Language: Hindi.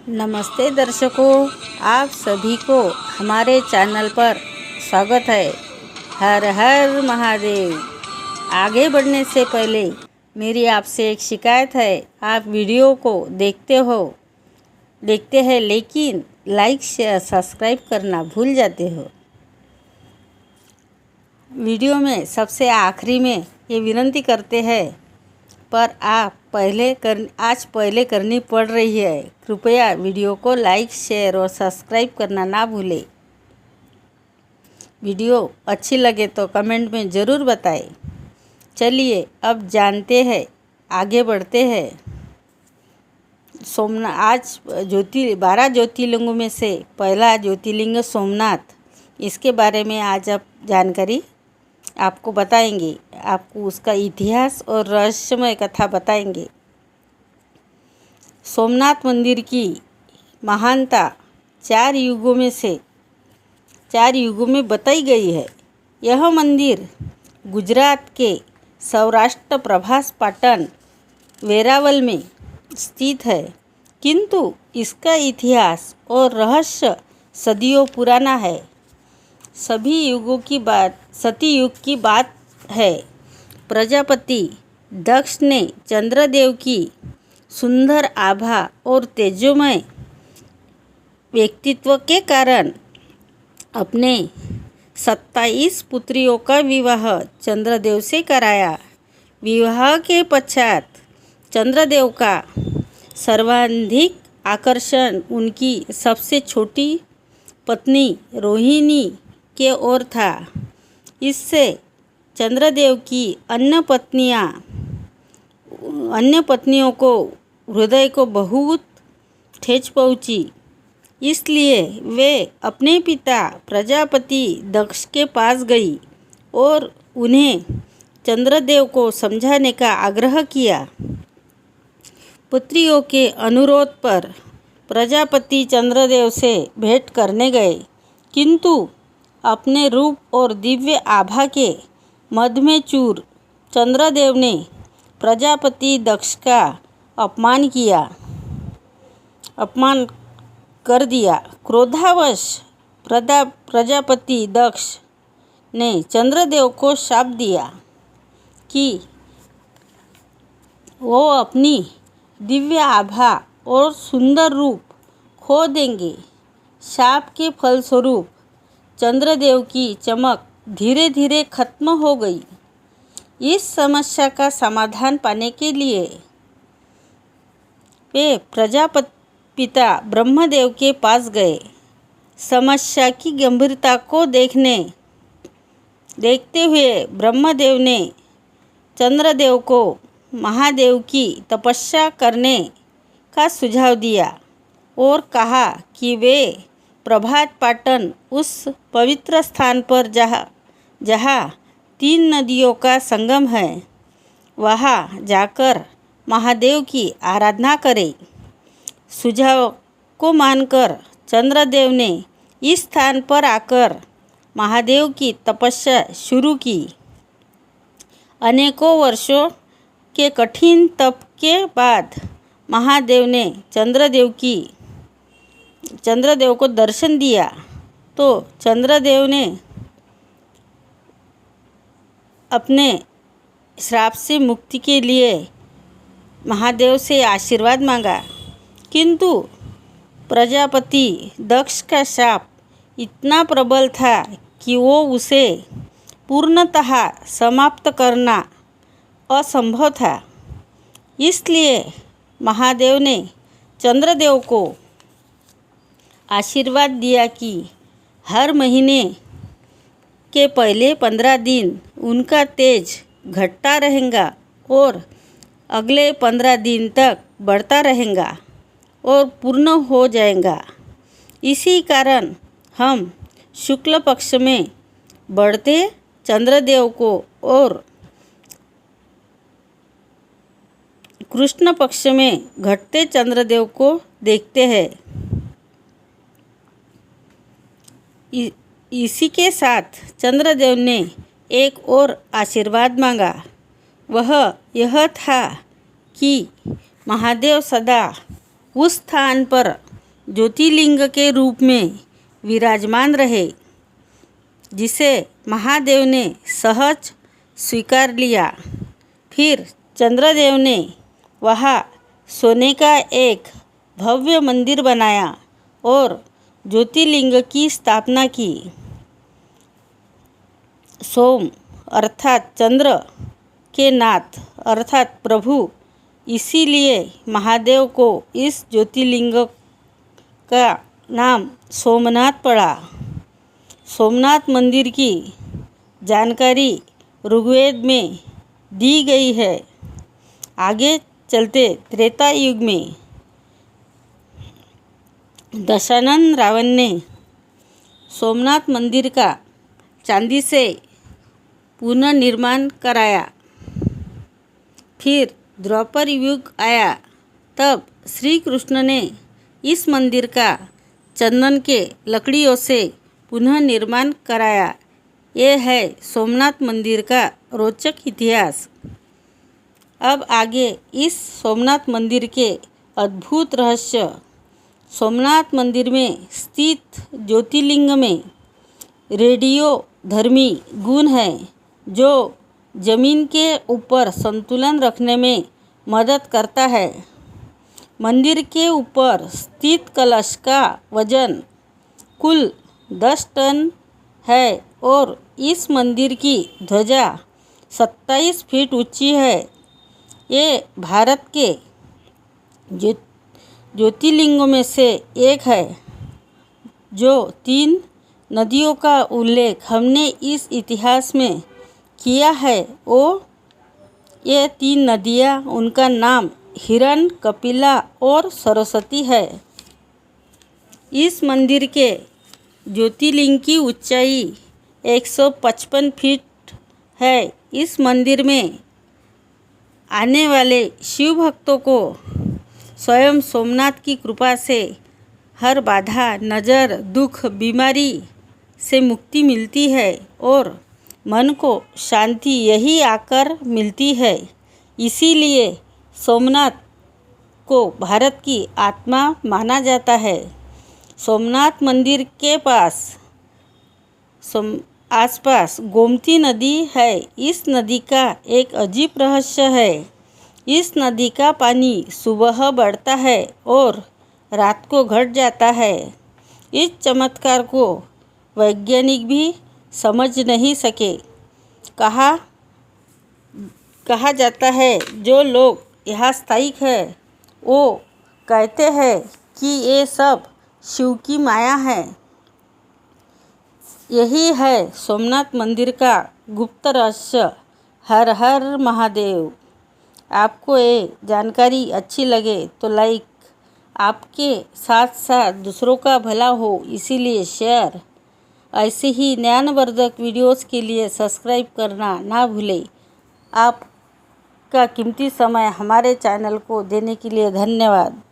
नमस्ते दर्शकों, आप सभी को हमारे चैनल पर स्वागत है। हर हर महादेव। आगे बढ़ने से पहले मेरी आपसे एक शिकायत है। आप वीडियो को देखते हैं लेकिन लाइक शेयर सब्सक्राइब करना भूल जाते हो। वीडियो में सबसे आखिरी में ये विनती करते हैं, पर आप आज पहले करनी पड़ रही है। कृपया वीडियो को लाइक शेयर और सब्सक्राइब करना ना भूलें। वीडियो अच्छी लगे तो कमेंट में ज़रूर बताएं। चलिए अब जानते हैं, आगे बढ़ते हैं। आज 12 ज्योतिर्लिंगों में से पहला ज्योतिर्लिंग सोमनाथ, इसके बारे में आज आप जानकारी आपको बताएंगे। आपको उसका इतिहास और रहस्यमय कथा बताएंगे। सोमनाथ मंदिर की महानता 4 युगों में बताई गई है। यह मंदिर गुजरात के सौराष्ट्र प्रभास पाटन वेरावल में स्थित है, किंतु इसका इतिहास और रहस्य सदियों पुराना है। सतयुग की बात है। प्रजापति दक्ष ने चंद्रदेव की सुंदर आभा और तेजोमय व्यक्तित्व के कारण अपने 27 पुत्रियों का विवाह चंद्रदेव से कराया। विवाह के पश्चात चंद्रदेव का सर्वाधिक आकर्षण उनकी सबसे छोटी पत्नी रोहिणी के ओर था। इससे चंद्रदेव की अन्य पत्नियों को हृदय को बहुत ठेस पहुंची। इसलिए वे अपने पिता प्रजापति दक्ष के पास गई और उन्हें चंद्रदेव को समझाने का आग्रह किया। पुत्रियों के अनुरोध पर प्रजापति चंद्रदेव से भेंट करने गए, किंतु अपने रूप और दिव्य आभा के मद में चूर चंद्रदेव ने प्रजापति दक्ष का अपमान कर दिया। क्रोधावश प्रजापति दक्ष ने चंद्रदेव को शाप दिया कि वो अपनी दिव्य आभा और सुंदर रूप खो देंगे। शाप के फलस्वरूप चंद्रदेव की चमक धीरे धीरे खत्म हो गई। इस समस्या का समाधान पाने के लिए वे पिता ब्रह्मदेव के पास गए। समस्या की गंभीरता को देखते हुए ब्रह्मदेव ने चंद्रदेव को महादेव की तपस्या करने का सुझाव दिया और कहा कि वे प्रभात पाटन, उस पवित्र स्थान पर जहाँ 3 नदियों का संगम है, वहाँ जाकर महादेव की आराधना करें। सुझाव को मानकर चंद्रदेव ने इस स्थान पर आकर महादेव की तपस्या शुरू की। अनेकों वर्षों के कठिन तप के बाद महादेव ने चंद्रदेव को दर्शन दिया, तो चंद्रदेव ने अपने श्राप से मुक्ति के लिए महादेव से आशीर्वाद मांगा, किंतु प्रजापति दक्ष का शाप इतना प्रबल था कि वो उसे पूर्णतः समाप्त करना असंभव था। इसलिए महादेव ने चंद्रदेव को आशीर्वाद दिया कि हर महीने के पहले 15 दिन उनका तेज घटता रहेगा और अगले 15 दिन तक बढ़ता रहेगा और पूर्ण हो जाएगा। इसी कारण हम शुक्ल पक्ष में बढ़ते चंद्रदेव को और कृष्ण पक्ष में घटते चंद्रदेव को देखते हैं। इसी के साथ चंद्रदेव ने एक और आशीर्वाद मांगा। वह यह था कि महादेव सदा उस स्थान पर ज्योतिर्लिंग के रूप में विराजमान रहे, जिसे महादेव ने सहज स्वीकार लिया। फिर चंद्रदेव ने वहाँ सोने का एक भव्य मंदिर बनाया और ज्योतिर्लिंग की स्थापना की। सोम अर्थात चंद्र के नाथ अर्थात प्रभु, इसीलिए महादेव को इस ज्योतिर्लिंग का नाम सोमनाथ पड़ा। सोमनाथ मंदिर की जानकारी ऋग्वेद में दी गई है। आगे चलते त्रेता युग में दशानन रावण ने सोमनाथ मंदिर का चांदी से पुनर्निर्माण कराया। फिर द्वापर युग आया, तब श्री कृष्ण ने इस मंदिर का चंदन के लकड़ियों से पुनः निर्माण कराया। ये है सोमनाथ मंदिर का रोचक इतिहास। अब आगे इस सोमनाथ मंदिर के अद्भुत रहस्य। सोमनाथ मंदिर में स्थित ज्योतिर्लिंग में रेडियोधर्मी गुण है, जो जमीन के ऊपर संतुलन रखने में मदद करता है। मंदिर के ऊपर स्थित कलश का वजन कुल 10 टन है और इस मंदिर की ध्वजा 27 फीट ऊंची है। ये भारत के ज्योतिर्लिंगों में से एक है, जो 3 नदियों का उल्लेख हमने इस इतिहास में किया है। ये 3 नदियाँ, उनका नाम हिरण, कपिला और सरस्वती है। इस मंदिर के ज्योतिर्लिंग की ऊंचाई 155 फीट है। इस मंदिर में आने वाले शिव भक्तों को स्वयं सोमनाथ की कृपा से हर बाधा, नज़र, दुख, बीमारी से मुक्ति मिलती है और मन को शांति यही आकर मिलती है। इसीलिए सोमनाथ को भारत की आत्मा माना जाता है। सोमनाथ मंदिर के आसपास गोमती नदी है। इस नदी का एक अजीब रहस्य है। इस नदी का पानी सुबह बढ़ता है और रात को घट जाता है। इस चमत्कार को वैज्ञानिक भी समझ नहीं सके। कहा जाता है, जो लोग यहाँ स्थायिक है वो कहते हैं कि ये सब शिव की माया है। यही है सोमनाथ मंदिर का गुप्त रहस्य। हर हर महादेव। आपको ये जानकारी अच्छी लगे तो लाइक, आपके साथ साथ दूसरों का भला हो इसीलिए शेयर। ऐसे ही ज्ञानवर्धक वीडियोस के लिए सब्सक्राइब करना ना भूलें। आपका कीमती समय हमारे चैनल को देने के लिए धन्यवाद।